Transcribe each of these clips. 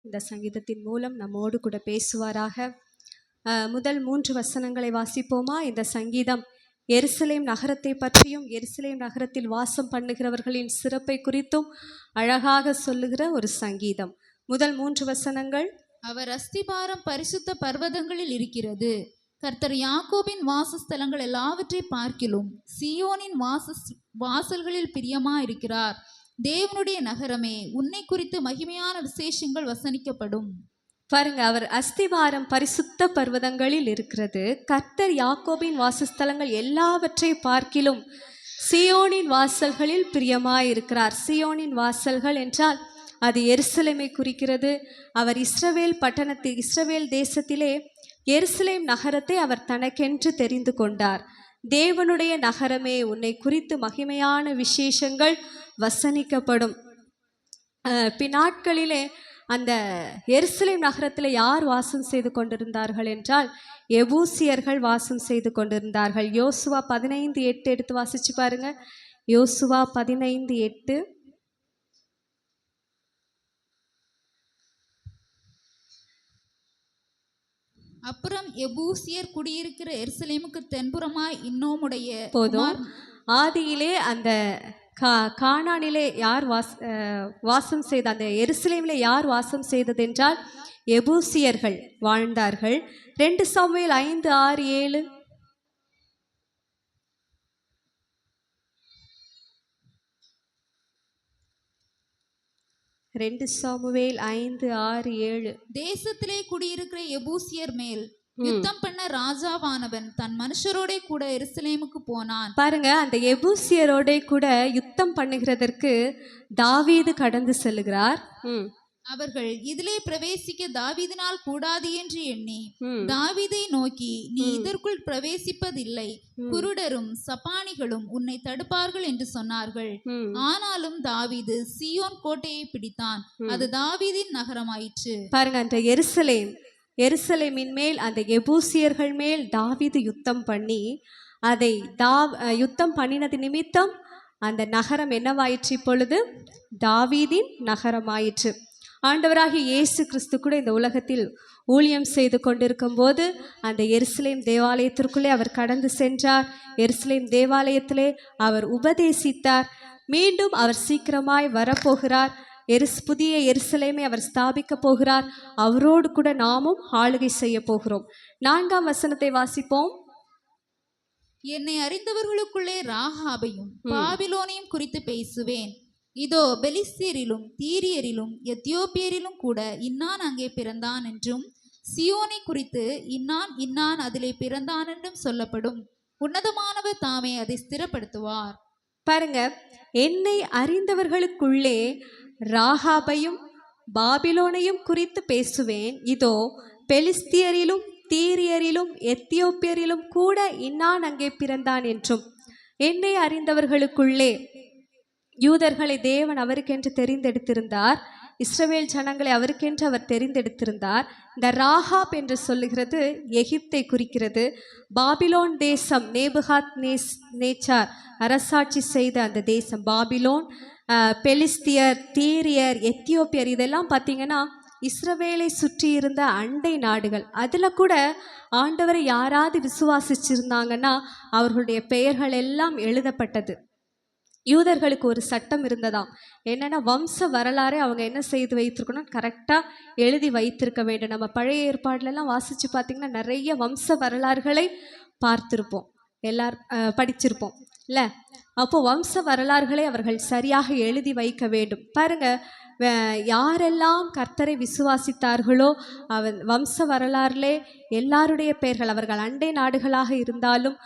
இந்த சங்கீதத்தின் மூலம் நம்மோடு கூட பேசுவாராக. முதல் 3 வசனங்களை வாசிப்போமா? இந்த சங்கீதம் எருசலேம் நகரத்தை பற்றியும் எருசலேம் நகரத்தில் வாசம் பண்ணுகிறவர்களின் சிறப்பை குறித்தும் அழகாக சொல்லுகிற ஒரு சங்கீதம். முதல் 3 வசனங்கள். அவர் அஸ்திபாரம் பரிசுத்த பர்வதங்களில் இருக்கிறது. கர்த்தர் யாக்கோபின் வாசஸ்தலங்கள் எல்லாவற்றை பார்க்கிலும் சீயோனின் வாசல்களில் பிரியமா இருக்கிறார். தேவனுடைய நகரமே, உன்னை குறித்து மகிமையான விசேஷங்கள் வசனிக்கப்படும். பாருங்க, அவர் அஸ்திவாரம் பரிசுத்த பர்வதங்களில் இருக்கிறது. கர்த்தர் யாக்கோபின் வாசஸ்தலங்கள் எல்லாவற்றை பார்க்கிலும் சீயோனின் வாசல்களில் பிரியமாயிருக்கிறார். சீயோனின் வாசல்கள் என்றால் அது எருசலேமை குறிக்கிறது. அவர் இஸ்ரவேல் தேசத்திலே எருசலேம் நகரத்தை அவர் தனக்கென்று தெரிந்து கொண்டார். தேவனுடைய நகரமே, உன்னை குறித்து மகிமையான விசேஷங்கள் வசனிக்கப்படும். பின்னாட்களிலே அந்த எருசலேம் நகரத்தில் யார் வாசம் செய்து கொண்டிருந்தார்கள் என்றால் எபூசியர்கள் வாசம் செய்து கொண்டிருந்தார்கள். யோசுவா 15:8 எடுத்து வாசிச்சு பாருங்க. யோசுவா 15:8. அப்புறம் எபூசியர் குடியிருக்கிற எருசலேமுக்கு தென்புறமாய் இன்னோமுடைய போதும். ஆதியிலே அந்த கானானிலே யார் வாசம் செய்த, அந்த எருசலேமிலே யார் வாசம் செய்ததென்றால் எபூசியர்கள் வாழ்ந்தார்கள். 2 சாமுவேல் 5:6-7. 2 சாமுவேல் 5:6-7. தேசத்திலே குடியிருக்கிற எபூசியர் மேல் யுத்தம் பண்ண ராஜாவானவன் தன் மனுஷரோட கூட எருசலேமுக்கு போனான். பாருங்க, அந்த எபூசியரோட கூட யுத்தம் பண்ணுகிறதற்கு தாவீது கடந்து செல்லுகிறார். அவர்கள் இதிலே பிரவேசிக்க தாவீதினால் கூடாது என்று எண்ணி தாவீதை நோக்கி, நீ இதற்குள் பிரவேசிப்பதில்லை, குருடரும் சப்பானிகளும் உன்னை தடுப்பார்கள் என்று சொன்னார்கள். ஆனாலும் தாவீது சீயோன் கோட்டையை பிடித்தான். அது தாவீதின் நகரமாயிற்று. பாருங்க, அந்த எருசலேமின் மேல் அந்த எபூசியர்கள் மேல் தாவீது யுத்தம் பண்ணி அதை யுத்தம் பண்ணினது நிமித்தம் அந்த நகரம் என்னவாயிற்று? இப்பொழுது தாவீதின் நகரமாயிற்று. ஆண்டவராகிய இயேசு கிறிஸ்து கூட இந்த உலகத்தில் ஊழியம் செய்து கொண்டிருக்கும் போது அந்த எருசலேம் தேவாலயத்திற்குள்ளே அவர் கடந்து சென்றார். எருசலேம் தேவாலயத்திலே அவர் உபதேசித்தார். மீண்டும் அவர் சீக்கிரமாய் வரப்போகிறார். புதிய எருசலேமை அவர் ஸ்தாபிக்க போகிறார். அவரோடு கூட நாமும் ஆளுகை செய்ய போகிறோம். 4ஆம் வசனத்தை வாசிப்போம். என்னை அறிந்தவர்களுக்குள்ளே ராகாபையும் பாபிலோனையும் குறித்து பேசுவேன். இதோ, பெலிஸ்தியரிலும் தீரியரிலும் எத்தியோப்பியரிலும் கூட இன்னான் அங்கே பிறந்தான் என்றும், சியோனை குறித்து இன்னான் அதிலே பிறந்தான் என்றும் சொல்லப்படும். உன்னதமானவர் தாமே அதை ஸ்திரப்படுத்துவார். பாருங்க, என்னை அறிந்தவர்களுக்குள்ளே ராகாபையும் பாபிலோனையும் குறித்து பேசுவேன். இதோ, பெலிஸ்தியரிலும் தீரியரிலும் எத்தியோப்பியரிலும் கூட இன்னான் அங்கே பிறந்தான் என்றும். என்னை அறிந்தவர்களுக்குள்ளே யூதர்களை தேவன் அவருக்கென்று தெரிந்தெடுத்திருந்தார். இஸ்ரவேல் ஜனங்களை அவருக்கென்று அவர் தெரிந்தெடுத்திருந்தார். இந்த ராகாப் என்று சொல்லுகிறது எகிப்தை குறிக்கிறது. பாபிலோன் தேசம், நேபுகாத் நேச்சார் அரசாட்சி செய்த அந்த தேசம் பாபிலோன். பெலிஸ்தியர், தீரியர், எத்தியோப்பியர் இதெல்லாம் பார்த்தீங்கன்னா இஸ்ரவேலை சுற்றி இருந்த அண்டை நாடுகள். அதில் கூட ஆண்டவரை யாராவது விசுவாசிச்சிருந்தாங்கன்னா அவர்களுடைய பெயர்கள் எல்லாம் எழுதப்பட்டது. யூதர்களுக்கு ஒரு சட்டம் இருந்ததாம். என்னென்னா, வம்ச வரலாறை அவங்க என்ன செய்து வைத்திருக்கணும், கரெக்டாக எழுதி வைத்திருக்க வேண்டும். நம்ம பழைய ஏற்பாடுலலாம் வாசித்து பார்த்திங்கன்னா நிறைய வம்ச வரலாறுகளை பார்த்துருப்போம், படிச்சிருப்போம் இல்லை? அப்போது வம்ச வரலாறுகளை அவர்கள் சரியாக எழுதி வைக்க வேண்டும். பாருங்கள், யாரெல்லாம் கர்த்தரை விசுவாசித்தார்களோ வம்ச வரலாறுலே எல்லாருடைய பெயர்கள், அவர்கள் அண்டை நாடுகளாக இருந்தாலும்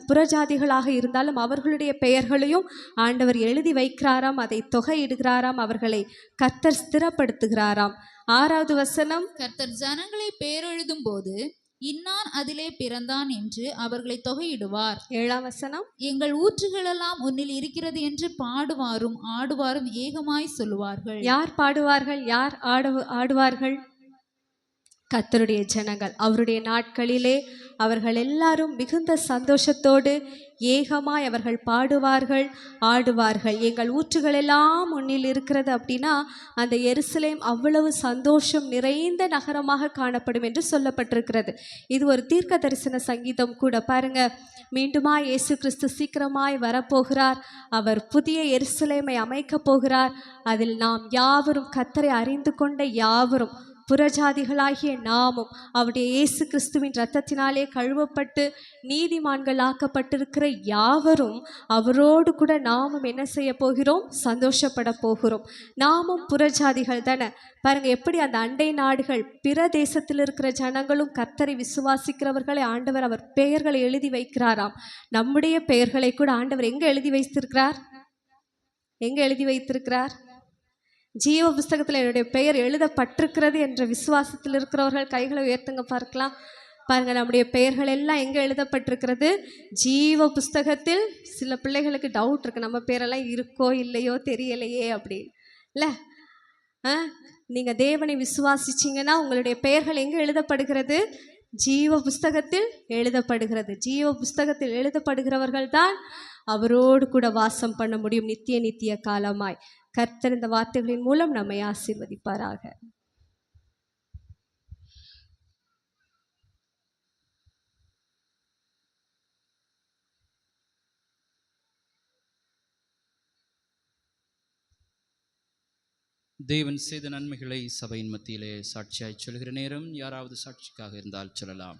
புறஜாதிகளாக இருந்தாலும் அவர்களுடைய பெயர்களையும் ஆண்டவர் எழுதி வைக்கிறாராம். அதை தொகையிடுகிறாராம். அவர்களை கர்த்தர் ஸ்திரப்படுத்துகிறாராம். 6வது வசனம். கர்த்தர் ஜனங்களை பேரெழுதும் போது இன்னான் அதிலே பிறந்தான் என்று அவர்களை தொகையிடுவார். 7ஆம் வசனம். எங்கள் ஊற்றுகளெல்லாம் உன்னில் இருக்கிறது என்று பாடுவாரும் ஆடுவாரும் ஏகமாய் சொல்லுவார்கள். யார் பாடுவார்கள்? யார் ஆடுவார்கள்? கர்த்தருடைய ஜனங்கள் அவருடைய நாட்களிலே அவர்கள் எல்லாரும் மிகுந்த சந்தோஷத்தோடு ஏகமாய் அவர்கள் பாடுவார்கள், ஆடுவார்கள். எங்கள் ஊற்றுகள் எல்லாம் உன்னில் இருக்கிறது அப்படின்னா அந்த எருசலேம் அவ்வளவு சந்தோஷம் நிறைந்த நகரமாக காணப்படும் என்று சொல்லப்பட்டிருக்கிறது. இது ஒரு தீர்க்க தரிசன சங்கீதம் கூட. பாருங்க, மீண்டுமாய் இயேசு கிறிஸ்து சீக்கிரமாய் வரப்போகிறார். அவர் புதிய எருசலேமை அமைக்கப் போகிறார். அதில் நாம் யாவரும் கர்த்தரை அறிந்து கொண்ட யாவரும் புறஜாதிகளாகிய நாமும் அவருடைய இயேசு கிறிஸ்துவின் இரத்தத்தினாலே கழுவப்பட்டு நீதிமான்கள் ஆக்கப்பட்டிருக்கிற யாவரும் அவரோடு கூட நாமும் என்ன செய்ய போகிறோம்? சந்தோஷப்பட போகிறோம். நாமும் புறஜாதிகள் தானே. பாருங்க, எப்படி அந்த அண்டை நாடுகள் பிற தேசத்தில் இருக்கிற ஜனங்களும் கர்த்தரை விசுவாசிக்கிறவர்களை ஆண்டவர் அவர் பெயர்களை எழுதி வைக்கிறாராம். நம்முடைய பெயர்களை கூட ஆண்டவர் எங்க எழுதி வைத்திருக்கிறார்? எங்க எழுதி வைத்திருக்கிறார்? ஜீவ புஸ்தகத்தில் என்னுடைய பெயர் எழுதப்பட்டிருக்கிறது என்ற விசுவாசத்தில் இருக்கிறவர்கள் கைகளை உயர்த்துங்க பார்க்கலாம். பாருங்க, நம்முடைய பெயர்கள் எல்லாம் எங்கே எழுதப்பட்டிருக்கிறது? ஜீவ புஸ்தகத்தில். சில பிள்ளைகளுக்கு டவுட் இருக்கு, நம்ம பேரெல்லாம் இருக்கோ இல்லையோ தெரியலையே அப்படின்னு இல்லை. நீங்கள் தேவனை விசுவாசிச்சிங்கன்னா உங்களுடைய பெயர்கள் எங்கே எழுதப்படுகிறது? ஜீவ புஸ்தகத்தில் எழுதப்படுகிறது. ஜீவ புஸ்தகத்தில் எழுதப்படுகிறவர்கள் தான் அவரோடு கூட வாசம் பண்ண முடியும் நித்திய நித்திய காலமாய். கர்த்தர் இந்த வார்த்தைகளின் மூலம் நம்மை ஆசீர்வதிப்பாராக. தேவன் செய்த நன்மைகளை சபையின் மத்தியிலே சாட்சியாய் சொல்கிற நேரம். யாராவது சாட்சிக்காக இருந்தால் சொல்லலாம்.